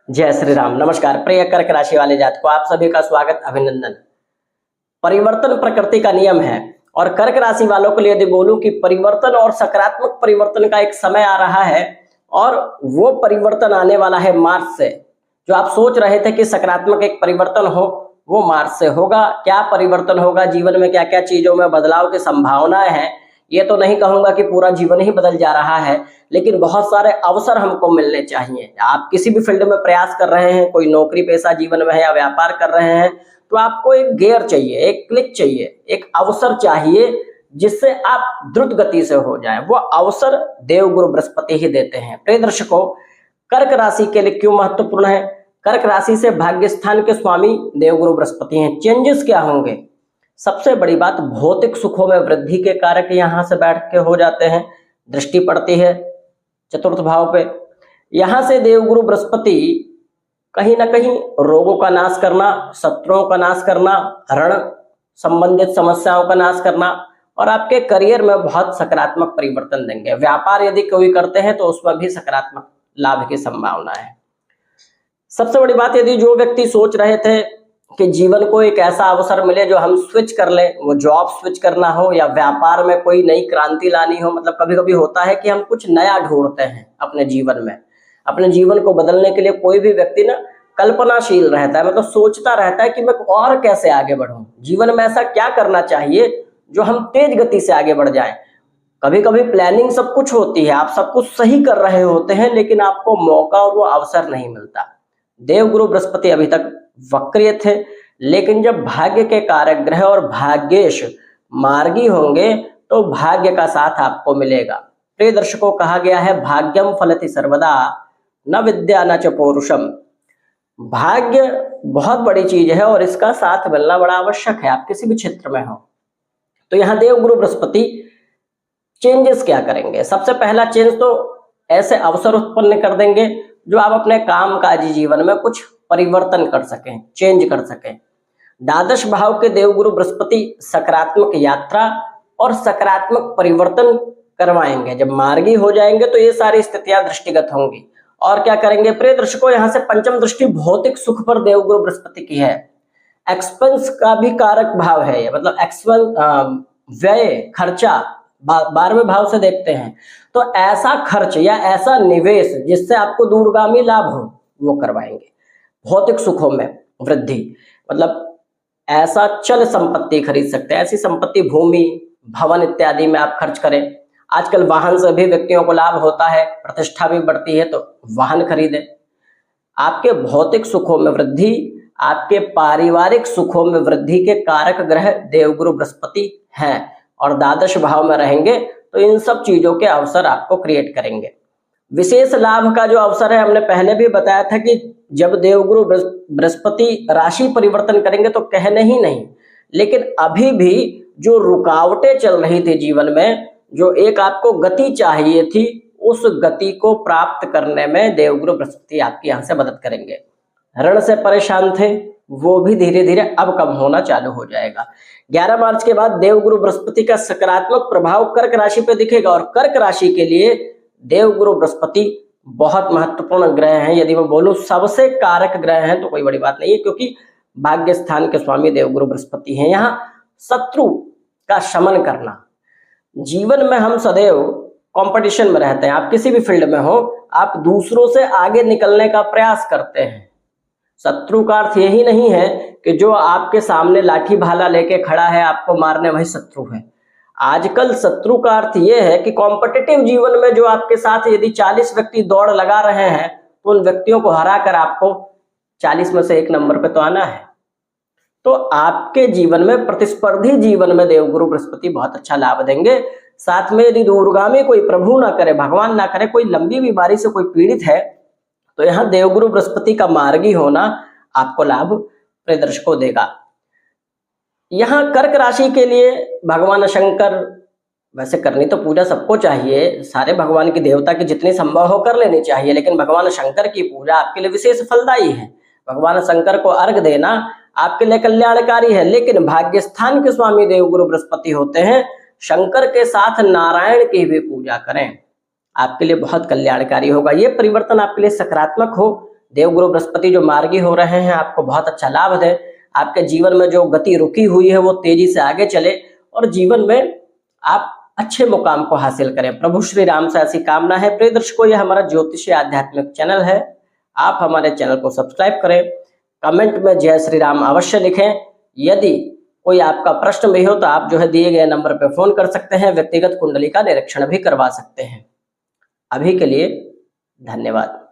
जय श्री राम। नमस्कार प्रिय कर्क राशि वाले जातकों, आप सभी का स्वागत, अभिनंदन। परिवर्तन प्रकृति का नियम है और कर्क राशि वालों के लिए यदि बोलूं कि परिवर्तन और सकारात्मक परिवर्तन का एक समय आ रहा है और वो परिवर्तन आने वाला है मार्च से। जो आप सोच रहे थे कि सकारात्मक एक परिवर्तन हो, वो मार्च से होगा। क्या परिवर्तन होगा, जीवन में क्या क्या चीजों में बदलाव की संभावनाएं हैं, ये तो नहीं कहूंगा कि पूरा जीवन ही बदल जा रहा है, लेकिन बहुत सारे अवसर हमको मिलने चाहिए। आप किसी भी फील्ड में प्रयास कर रहे हैं, कोई नौकरी पेशा जीवन में है या व्यापार कर रहे हैं, तो आपको एक गियर चाहिए, एक क्लिक चाहिए, एक अवसर चाहिए जिससे आप द्रुत गति से हो जाए। वो अवसर देवगुरु बृहस्पति ही देते हैं। प्रिय दर्शकों, कर्क राशि के लिए क्यों महत्वपूर्ण है? कर्क राशि से भाग्य स्थान के स्वामी देवगुरु बृहस्पति हैं। चेंजेस क्या होंगे? सबसे बड़ी बात, भौतिक सुखों में वृद्धि के कारक यहां से बैठ के हो जाते हैं। दृष्टि पड़ती है चतुर्थ भाव पे। यहां से देवगुरु बृहस्पति कहीं ना कहीं रोगों का नाश करना, शत्रुओं का नाश करना, ऋण संबंधित समस्याओं का नाश करना और आपके करियर में बहुत सकारात्मक परिवर्तन देंगे। व्यापार यदि कोई करते हैं तो उसमें भी सकारात्मक लाभ की संभावना है। सबसे बड़ी बात, यदि जो व्यक्ति सोच रहे थे कि जीवन को एक ऐसा अवसर मिले जो हम स्विच कर लें, वो जॉब स्विच करना हो या व्यापार में कोई नई क्रांति लानी हो, मतलब कभी कभी होता है कि हम कुछ नया ढूंढते हैं अपने जीवन में। अपने जीवन को बदलने के लिए कोई भी व्यक्ति ना कल्पनाशील रहता है, मतलब सोचता रहता है कि मैं और कैसे आगे बढ़ूं, जीवन में ऐसा क्या करना चाहिए जो हम तेज गति से आगे बढ़ जाएं। कभी कभी प्लानिंग सब कुछ होती है, आप सब कुछ सही कर रहे होते हैं, लेकिन आपको मौका और वो अवसर नहीं मिलता। देवगुरु बृहस्पति अभी तक वक्रिय थे, लेकिन जब भाग्य के कारक ग्रह और भाग्येश मार्गी होंगे तो भाग्य का साथ आपको मिलेगा। प्रिय दर्शकों, कहा गया है भाग्यम फलति सर्वदा न विद्या न च पौरुषम। भाग्य बहुत बड़ी चीज है और इसका साथ मिलना बड़ा आवश्यक है, आप किसी भी क्षेत्र में हो। तो यहाँ देवगुरु बृहस्पति चेंजेस क्या करेंगे? सबसे पहला चेंज तो ऐसे अवसर उत्पन्न कर देंगे जो आप अपने कामकाजी जीवन में कुछ परिवर्तन कर सकें, चेंज कर सकें। द्वादश भाव के देवगुरु बृहस्पति सकारात्मक यात्रा और सकारात्मक परिवर्तन करवाएंगे। जब मार्गी हो जाएंगे तो ये सारी स्थितियां दृष्टिगत होंगी। और क्या करेंगे प्रिय दर्शकों, यहाँ से पंचम दृष्टि भौतिक सुख पर देवगुरु बृहस्पति की है। एक्सपेंस का भी कारक भाव है ये, मतलब एक्सपेंस व्यय, खर्चा 12वें भाव से देखते हैं। तो ऐसा खर्च या ऐसा निवेश जिससे आपको दूरगामी लाभ हो, वो करवाएंगे। भौतिक सुखों में वृद्धि, मतलब ऐसा चल संपत्ति खरीद सकते हैं, ऐसी संपत्ति भूमि भवन इत्यादि में आप खर्च करें। आजकल वाहन से भी व्यक्तियों को लाभ होता है, प्रतिष्ठा भी बढ़ती है, तो वाहन खरीदें। आपके भौतिक सुखों में वृद्धि, आपके पारिवारिक सुखों में वृद्धि के कारक ग्रह देवगुरु बृहस्पति हैं और द्वादश भाव में रहेंगे, तो इन सब चीजों के अवसर आपको क्रिएट करेंगे। विशेष लाभ का जो अवसर है, हमने पहले भी बताया था कि जब देवगुरु बृहस्पति राशि परिवर्तन करेंगे तो कहने ही नहीं, लेकिन अभी भी जो रुकावटें चल रही थी जीवन में, जो एक आपको गति चाहिए थी, उस गति को प्राप्त करने में देवगुरु बृहस्पति आपकी यहाँ से मदद करेंगे। ऋण से परेशान थे, वो भी धीरे धीरे अब कम होना चालू हो जाएगा। 11 मार्च के बाद देवगुरु बृहस्पति का सकारात्मक प्रभाव कर्क राशि पे दिखेगा और कर्क राशि के लिए देवगुरु बृहस्पति बहुत महत्वपूर्ण ग्रह हैं। यदि मैं बोलूं सबसे कारक ग्रह हैं तो कोई बड़ी बात नहीं है, क्योंकि भाग्य स्थान के स्वामी देवगुरु बृहस्पति हैं। यहाँ शत्रु का शमन करना, जीवन में हम सदैव कंपटीशन में रहते हैं। आप किसी भी फील्ड में हो, आप दूसरों से आगे निकलने का प्रयास करते हैं। शत्रु का अर्थ यही नहीं है कि जो आपके सामने लाठी भाला लेके खड़ा है आपको मारने, वही शत्रु है। आजकल शत्रु का अर्थ यह है कि कॉम्पिटिटिव जीवन में जो आपके साथ यदि 40 व्यक्ति दौड़ लगा रहे हैं, तो उन व्यक्तियों को हराकर आपको 40 में से 1 नंबर पे तो आना है। तो आपके जीवन में, प्रतिस्पर्धी जीवन में देवगुरु बृहस्पति बहुत अच्छा लाभ देंगे। साथ में यदि दूरगामी कोई, प्रभु ना करे, भगवान ना करे, कोई लंबी बीमारी से कोई पीड़ित है, तो यहाँ देवगुरु बृहस्पति का मार्गी होना आपको लाभ प्रदर्शकों देगा। यहाँ कर्क राशि के लिए भगवान शंकर, वैसे करनी तो पूजा सबको चाहिए, सारे भगवान की देवता की जितनी संभव हो कर लेनी चाहिए, लेकिन भगवान शंकर की पूजा आपके लिए विशेष फलदायी है। भगवान शंकर को अर्घ देना आपके लिए कल्याणकारी है। लेकिन भाग्य स्थान के स्वामी देवगुरु बृहस्पति होते हैं, शंकर के साथ नारायण की भी पूजा करें, आपके लिए बहुत कल्याणकारी होगा। ये परिवर्तन आपके लिए सकारात्मक हो, देवगुरु बृहस्पति जो मार्गी हो रहे हैं, आपको बहुत अच्छा लाभ है। आपके जीवन में जो गति रुकी हुई है वो तेजी से आगे चले और जीवन में आप अच्छे मुकाम को हासिल करें। प्रभु श्री राम से ऐसी कामना है। प्रिय दर्शकों, यह हमारा ज्योतिषीय आध्यात्मिक चैनल है। आप हमारे चैनल को सब्सक्राइब करें, कमेंट में जय श्री राम अवश्य लिखें। यदि कोई आपका प्रश्न भी हो तो आप जो है दिए गए नंबर पर फोन कर सकते हैं, व्यक्तिगत कुंडली का निरीक्षण भी करवा सकते हैं। अभी के लिए धन्यवाद।